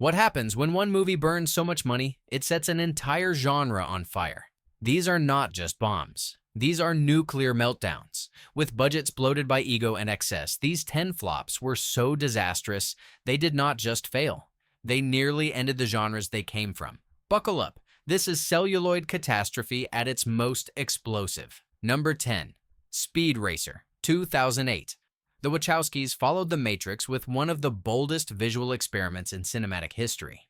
What happens when one movie burns so much money, it sets an entire genre on fire? These are not just bombs. These are nuclear meltdowns. With budgets bloated by ego and excess, these 10 flops were so disastrous, they did not just fail. They nearly ended the genres they came from. Buckle up. This is celluloid catastrophe at its most explosive. Number 10. Speed Racer, 2008. The Wachowskis followed The Matrix with one of the boldest visual experiments in cinematic history.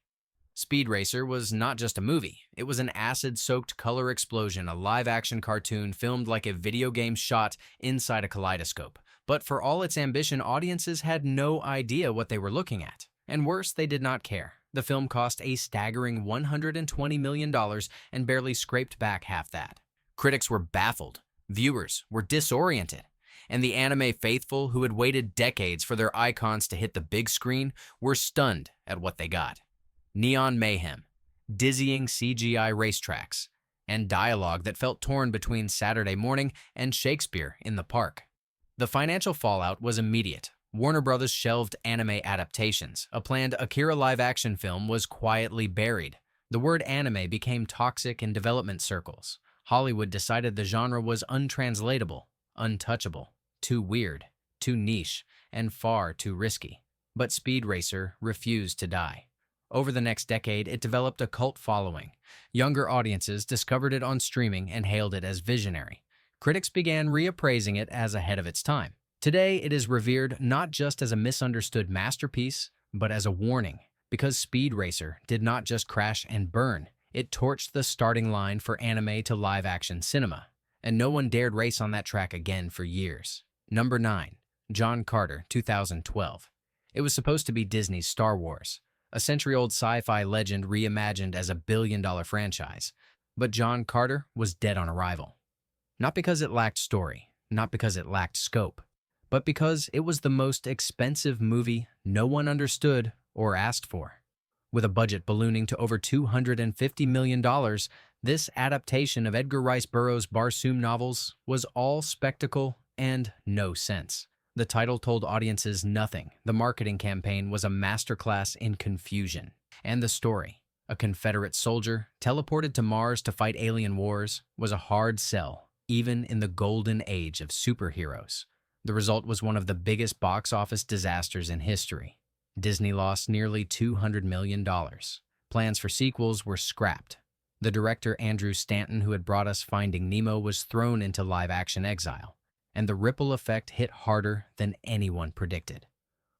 Speed Racer was not just a movie. It was an acid-soaked color explosion, a live-action cartoon filmed like a video game shot inside a kaleidoscope. But for all its ambition, audiences had no idea what they were looking at. And worse, they did not care. The film cost a staggering $120 million and barely scraped back half that. Critics were baffled. Viewers were disoriented. And the anime faithful, who had waited decades for their icons to hit the big screen, were stunned at what they got. Neon mayhem, dizzying CGI racetracks, and dialogue that felt torn between Saturday morning and Shakespeare in the Park. The financial fallout was immediate. Warner Bros. Shelved anime adaptations. A planned Akira live-action film was quietly buried. The word anime became toxic in development circles. Hollywood decided the genre was untranslatable, untouchable, too weird, too niche, and far too risky. But Speed Racer refused to die. Over the next decade, it developed a cult following. Younger audiences discovered it on streaming and hailed it as visionary. Critics began reappraising it as ahead of its time. Today, it is revered not just as a misunderstood masterpiece, but as a warning, because Speed Racer did not just crash and burn. It torched the starting line for anime to live-action cinema, and no one dared race on that track again for years. Number 9. John Carter, 2012. It was supposed to be Disney's Star Wars, a century-old sci-fi legend reimagined as a billion-dollar franchise. But John Carter was dead on arrival. Not because it lacked story, not because it lacked scope, but because it was the most expensive movie no one understood or asked for. With a budget ballooning to over $250 million, this adaptation of Edgar Rice Burroughs' Barsoom novels was all spectacle and no sense. The title told audiences nothing. The marketing campaign was a masterclass in confusion. And the story, a Confederate soldier teleported to Mars to fight alien wars, was a hard sell, even in the golden age of superheroes. The result was one of the biggest box office disasters in history. Disney lost nearly $200 million. Plans for sequels were scrapped. The director Andrew Stanton, who had brought us Finding Nemo, was thrown into live-action exile. And the ripple effect hit harder than anyone predicted.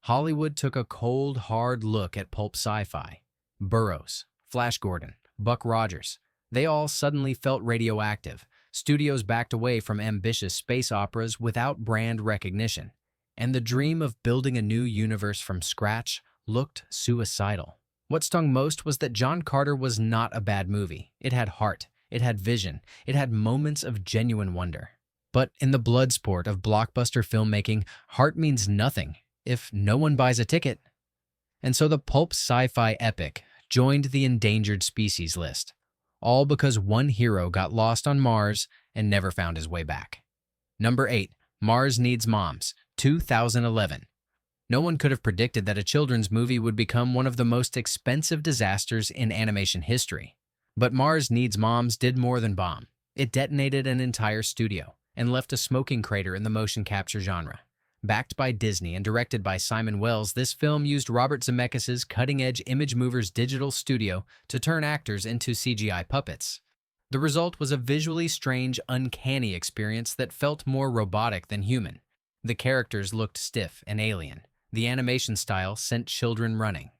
Hollywood took a cold, hard look at pulp sci-fi. Burroughs, Flash Gordon, Buck Rogers, they all suddenly felt radioactive. Studios backed away from ambitious space operas without brand recognition. And the dream of building a new universe from scratch looked suicidal. What stung most was that John Carter was not a bad movie. It had heart, it had vision, it had moments of genuine wonder. But in the blood sport of blockbuster filmmaking, heart means nothing if no one buys a ticket. And so the pulp sci-fi epic joined the endangered species list, all because one hero got lost on Mars and never found his way back. Number 8. Mars Needs Moms, 2011. No one could have predicted that a children's movie would become one of the most expensive disasters in animation history. But Mars Needs Moms did more than bomb. It detonated an entire studio and left a smoking crater in the motion capture genre. Backed by Disney and directed by Simon Wells, this film used Robert Zemeckis' cutting-edge Image Movers digital studio to turn actors into CGI puppets. The result was a visually strange, uncanny experience that felt more robotic than human. The characters looked stiff and alien. The animation style sent children running.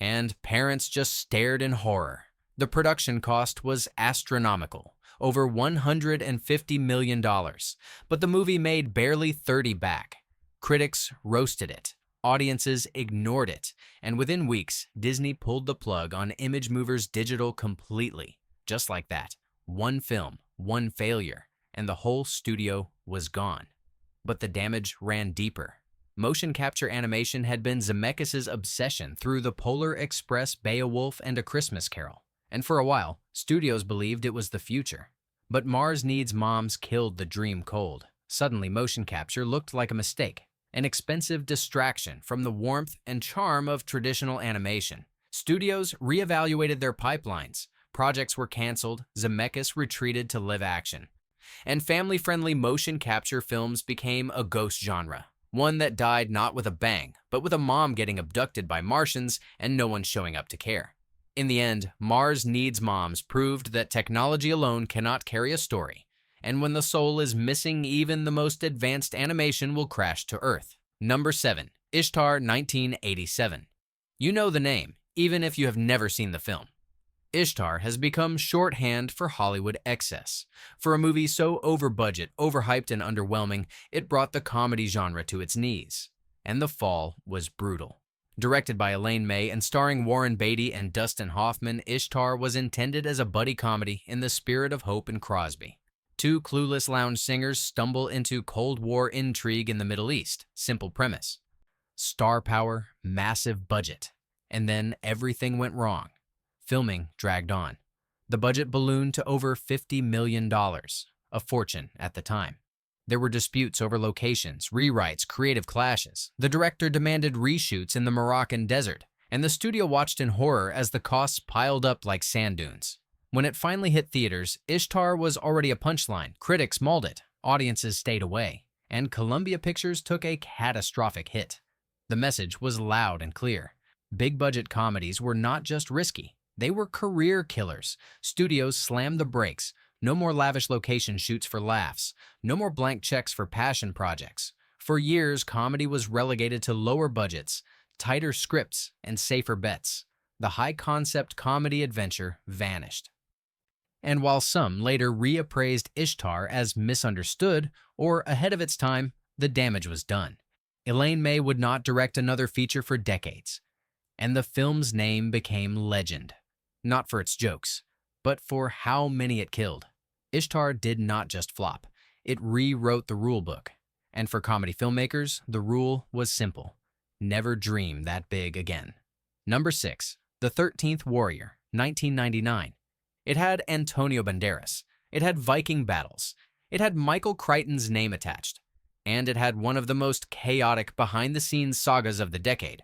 And parents just stared in horror. The production cost was astronomical, over $150 million, but the movie made barely 30 back. Critics roasted it, audiences ignored it, and within weeks, Disney pulled the plug on Image Movers Digital completely. Just like that. One film, one failure, and the whole studio was gone. But the damage ran deeper. Motion capture animation had been Zemeckis' obsession through The Polar Express, Beowulf, and A Christmas Carol. And for a while, studios believed it was the future. But Mars Needs Moms killed the dream cold. Suddenly, motion capture looked like a mistake, an expensive distraction from the warmth and charm of traditional animation. Studios reevaluated their pipelines, projects were canceled, Zemeckis retreated to live action, and family-friendly motion capture films became a ghost genre, one that died not with a bang, but with a mom getting abducted by Martians and no one showing up to care. In the end, Mars Needs Moms proved that technology alone cannot carry a story, and when the soul is missing, even the most advanced animation will crash to Earth. Number 7. Ishtar 1987. You know the name, even if you have never seen the film. Ishtar has become shorthand for Hollywood excess. For a movie so over-budget, overhyped, and underwhelming, it brought the comedy genre to its knees. And the fall was brutal. Directed by Elaine May and starring Warren Beatty and Dustin Hoffman, Ishtar was intended as a buddy comedy in the spirit of Hope and Crosby. Two clueless lounge singers stumble into Cold War intrigue in the Middle East. Simple premise. Star power, massive budget. And then everything went wrong. Filming dragged on. The budget ballooned to over $50 million, a fortune at the time. There were disputes over locations, rewrites, creative clashes. The director demanded reshoots in the Moroccan desert, and the studio watched in horror as the costs piled up like sand dunes. When it finally hit theaters, Ishtar was already a punchline. Critics mauled it, audiences stayed away, and Columbia Pictures took a catastrophic hit. The message was loud and clear. Big-budget comedies were not just risky, they were career killers. Studios slammed the brakes. No more lavish location shoots for laughs. No more blank checks for passion projects. For years, comedy was relegated to lower budgets, tighter scripts, and safer bets. The high-concept comedy adventure vanished. And while some later reappraised Ishtar as misunderstood or ahead of its time, the damage was done. Elaine May would not direct another feature for decades, and the film's name became legend. Not for its jokes, but for how many it killed. Ishtar did not just flop, it rewrote the rulebook. And for comedy filmmakers, the rule was simple. Never dream that big again. Number 6. The 13th Warrior, 1999. It had Antonio Banderas. It had Viking battles. It had Michael Crichton's name attached. And it had one of the most chaotic behind-the-scenes sagas of the decade.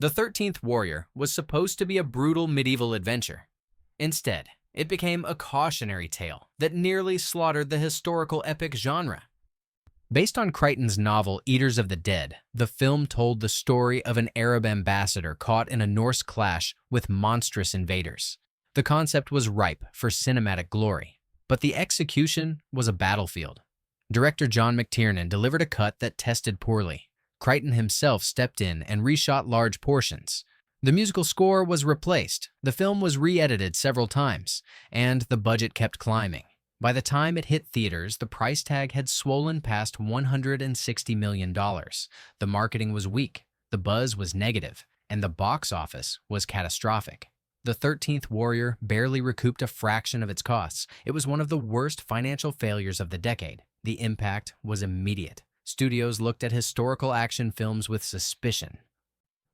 The 13th Warrior was supposed to be a brutal medieval adventure. Instead, it became a cautionary tale that nearly slaughtered the historical epic genre. Based on Crichton's novel Eaters of the Dead, the film told the story of an Arab ambassador caught in a Norse clash with monstrous invaders. The concept was ripe for cinematic glory, but the execution was a battlefield. Director John McTiernan delivered a cut that tested poorly. Crichton himself stepped in and reshot large portions. The musical score was replaced, the film was re-edited several times, and the budget kept climbing. By the time it hit theaters, the price tag had swollen past $160 million. The marketing was weak, the buzz was negative, and the box office was catastrophic. The 13th Warrior barely recouped a fraction of its costs. It was one of the worst financial failures of the decade. The impact was immediate. Studios looked at historical action films with suspicion.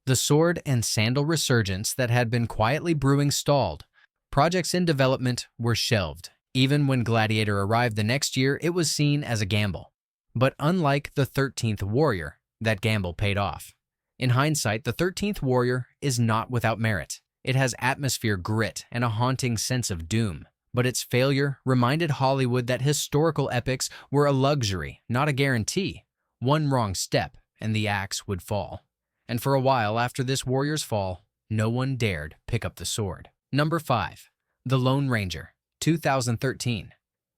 The sword and sandal resurgence that had been quietly brewing stalled. Projects in development were shelved. Even when Gladiator arrived the next year, it was seen as a gamble. But unlike the 13th Warrior, that gamble paid off. In hindsight, the 13th Warrior is not without merit. It has atmosphere, grit, and a haunting sense of doom. But its failure reminded Hollywood that historical epics were a luxury, not a guarantee. One wrong step, and the axe would fall. And for a while after this warrior's fall, no one dared pick up the sword. Number 5. The Lone Ranger, 2013.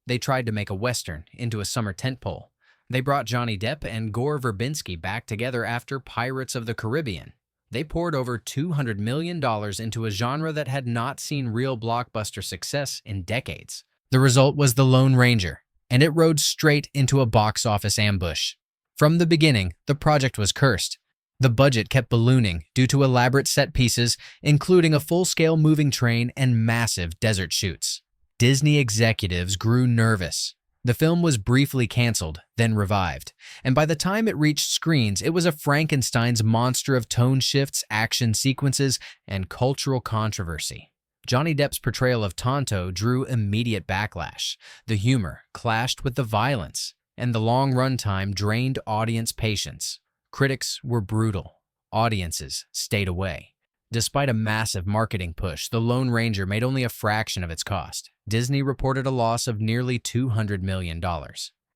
They tried to make a Western into a summer tentpole. They brought Johnny Depp and Gore Verbinski back together after Pirates of the Caribbean. They poured over $200 million into a genre that had not seen real blockbuster success in decades. The result was The Lone Ranger, and it rode straight into a box office ambush. From the beginning, the project was cursed. The budget kept ballooning due to elaborate set pieces, including a full-scale moving train and massive desert shoots. Disney executives grew nervous. The film was briefly canceled, then revived, and by the time it reached screens, it was a Frankenstein's monster of tone shifts, action sequences, and cultural controversy. Johnny Depp's portrayal of Tonto drew immediate backlash. The humor clashed with the violence, and the long runtime drained audience patience. Critics were brutal. Audiences stayed away. Despite a massive marketing push, The Lone Ranger made only a fraction of its cost. Disney reported a loss of nearly $200 million.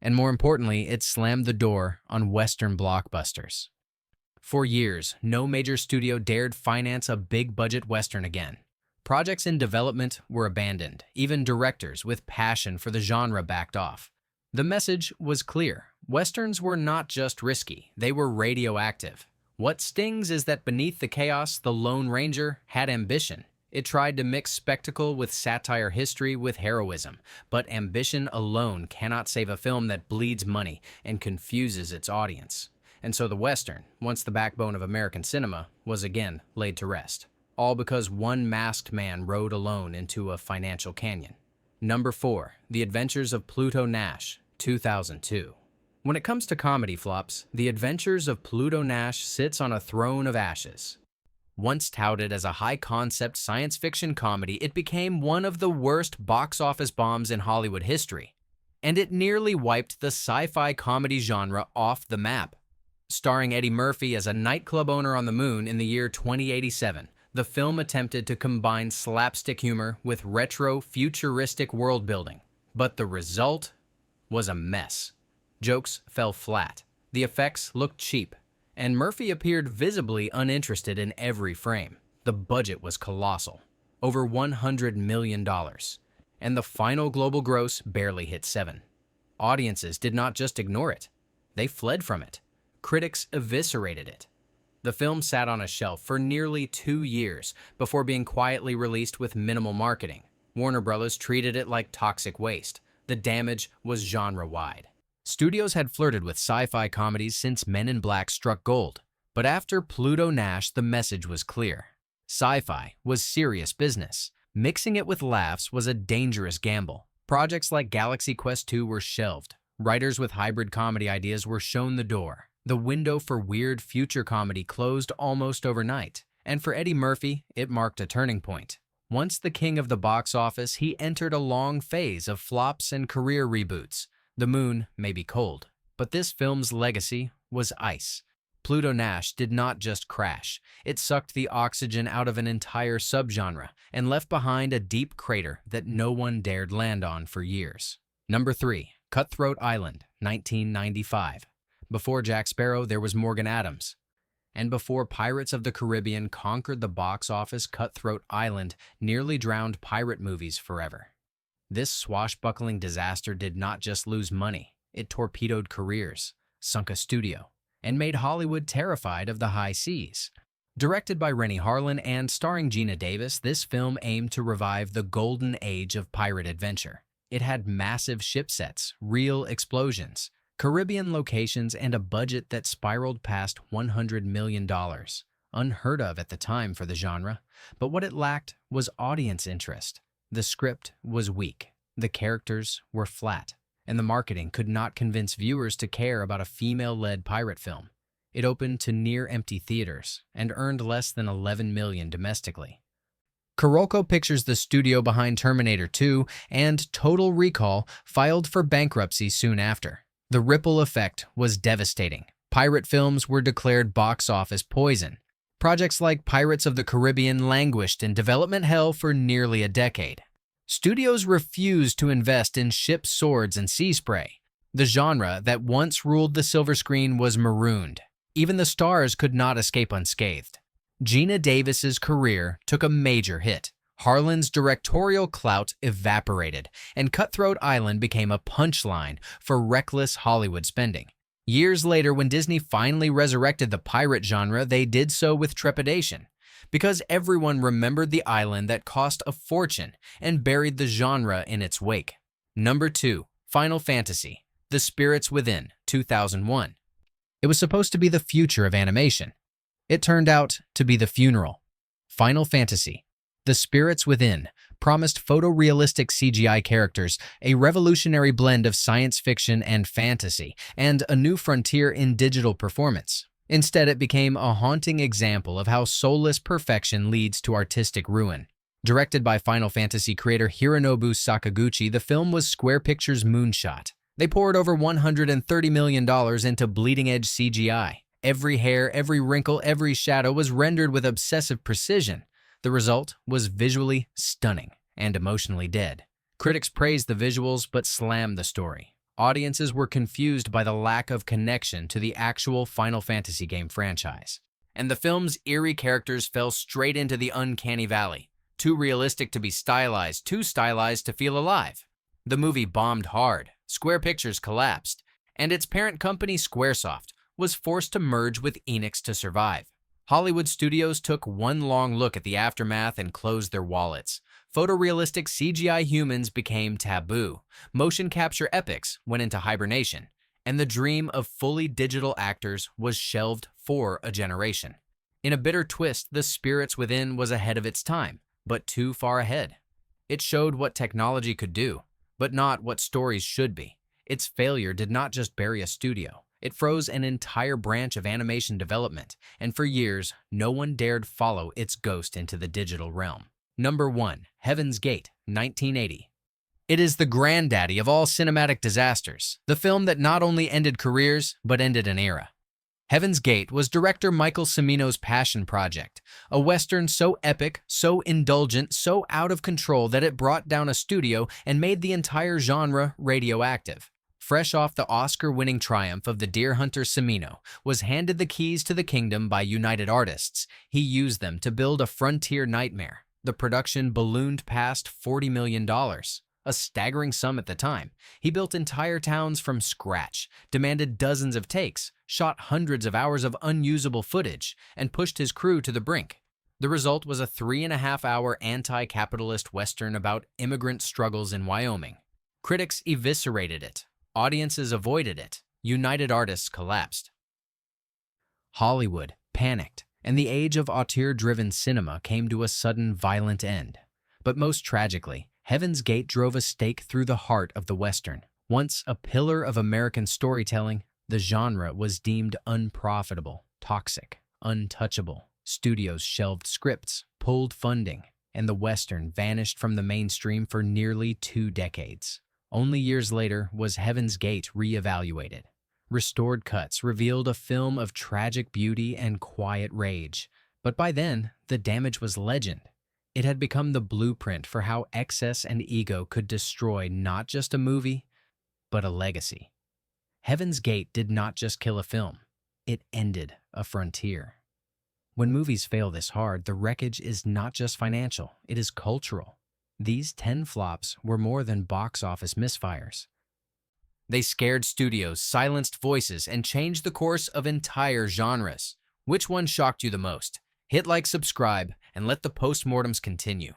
And more importantly, it slammed the door on Western blockbusters. For years, no major studio dared finance a big-budget Western again. Projects in development were abandoned. Even directors with passion for the genre backed off. The message was clear. Westerns were not just risky, they were radioactive. What stings is that beneath the chaos, The Lone Ranger had ambition. It tried to mix spectacle with satire, history with heroism. But ambition alone cannot save a film that bleeds money and confuses its audience. And so the Western, once the backbone of American cinema, was again laid to rest. All because one masked man rode alone into a financial canyon. Number 4. The Adventures of Pluto Nash, 2002. When it comes to comedy flops, The Adventures of Pluto Nash sits on a throne of ashes. Once touted as a high-concept science fiction comedy, it became one of the worst box office bombs in Hollywood history. And it nearly wiped the sci-fi comedy genre off the map. Starring Eddie Murphy as a nightclub owner on the moon in the year 2087, the film attempted to combine slapstick humor with retro, futuristic world-building. But the result was a mess. Jokes fell flat, the effects looked cheap, and Murphy appeared visibly uninterested in every frame. The budget was colossal, over $100 million, and the final global gross barely hit 7. Audiences did not just ignore it, they fled from it. Critics eviscerated it. The film sat on a shelf for nearly 2 years before being quietly released with minimal marketing. Warner Bros. Treated it like toxic waste. The damage was genre-wide. Studios had flirted with sci-fi comedies since Men in Black struck gold. But after Pluto Nash, the message was clear. Sci-fi was serious business. Mixing it with laughs was a dangerous gamble. Projects like Galaxy Quest 2 were shelved. Writers with hybrid comedy ideas were shown the door. The window for weird future comedy closed almost overnight. And for Eddie Murphy, it marked a turning point. Once the king of the box office, he entered a long phase of flops and career reboots. The moon may be cold, but this film's legacy was ice. Pluto Nash did not just crash. It sucked the oxygen out of an entire subgenre and left behind a deep crater that no one dared land on for years. Number 3. Cutthroat Island, 1995. Before Jack Sparrow, there was Morgan Adams. And before Pirates of the Caribbean conquered the box office, Cutthroat Island nearly drowned pirate movies forever. This swashbuckling disaster did not just lose money, it torpedoed careers, sunk a studio, and made Hollywood terrified of the high seas. Directed by Rennie Harlin and starring Geena Davis, this film aimed to revive the golden age of pirate adventure. It had massive ship sets, real explosions, Caribbean locations, and a budget that spiraled past $100 million. Unheard of at the time for the genre, but what it lacked was audience interest. The script was weak, the characters were flat, and the marketing could not convince viewers to care about a female-led pirate film. It opened to near-empty theaters and earned less than $11 million domestically. Carolco Pictures, the studio behind Terminator 2 and Total Recall, filed for bankruptcy soon after. The ripple effect was devastating. Pirate films were declared box office poison. Projects like Pirates of the Caribbean languished in development hell for nearly a decade. Studios refused to invest in ship swords and sea spray. The genre that once ruled the silver screen was marooned. Even the stars could not escape unscathed. Geena Davis's career took a major hit. Harlan's directorial clout evaporated, and Cutthroat Island became a punchline for reckless Hollywood spending. Years later, when Disney finally resurrected the pirate genre, they did so with trepidation, because everyone remembered the island that cost a fortune and buried the genre in its wake. Number 2. Final Fantasy, The Spirits Within, 2001. It was supposed to be the future of animation. It turned out to be the funeral. Final Fantasy, The Spirits Within promised photorealistic CGI characters, a revolutionary blend of science fiction and fantasy, and a new frontier in digital performance. Instead, it became a haunting example of how soulless perfection leads to artistic ruin. Directed by Final Fantasy creator Hironobu Sakaguchi, the film was Square Pictures' moonshot. They poured over $130 million into bleeding-edge CGI, Every hair, every wrinkle, every shadow was rendered with obsessive precision. The result was visually stunning and emotionally dead. Critics praised the visuals but slammed the story. Audiences were confused by the lack of connection to the actual Final Fantasy game franchise. And the film's eerie characters fell straight into the uncanny valley. Too realistic to be stylized, too stylized to feel alive. The movie bombed hard, Square Pictures collapsed, and its parent company Squaresoft was forced to merge with Enix to survive. Hollywood studios took one long look at the aftermath and closed their wallets. Photorealistic CGI humans became taboo. Motion capture epics went into hibernation, and the dream of fully digital actors was shelved for a generation. In a bitter twist, The Spirits Within was ahead of its time, but too far ahead. It showed what technology could do, but not what stories should be. Its failure did not just bury a studio. It froze an entire branch of animation development, and for years, no one dared follow its ghost into the digital realm. Number 1. Heaven's Gate, 1980. It is the granddaddy of all cinematic disasters, the film that not only ended careers, but ended an era. Heaven's Gate was director Michael Cimino's passion project, a Western so epic, so indulgent, so out of control that it brought down a studio and made the entire genre radioactive. Fresh off the Oscar-winning triumph of The Deer Hunter, Cimino was handed the keys to the kingdom by United Artists. He used them to build a frontier nightmare. The production ballooned past $40 million, a staggering sum at the time. He built entire towns from scratch, demanded dozens of takes, shot hundreds of hours of unusable footage, and pushed his crew to the brink. The result was a 3.5-hour anti-capitalist Western about immigrant struggles in Wyoming. Critics eviscerated it. Audiences avoided it. United Artists collapsed. Hollywood panicked, and the age of auteur-driven cinema came to a sudden, violent end. But most tragically, Heaven's Gate drove a stake through the heart of the Western. Once a pillar of American storytelling, the genre was deemed unprofitable, toxic, untouchable. Studios shelved scripts, pulled funding, and the Western vanished from the mainstream for nearly 2 decades. Only years later was Heaven's Gate reevaluated. Restored cuts revealed a film of tragic beauty and quiet rage. But by then, the damage was legend. It had become the blueprint for how excess and ego could destroy not just a movie, but a legacy. Heaven's Gate did not just kill a film. It ended a frontier. When movies fail this hard, the wreckage is not just financial, it is cultural. These 10 flops were more than box office misfires. They scared studios, silenced voices, and changed the course of entire genres. Which one shocked you the most? Hit like, subscribe, and let the postmortems continue.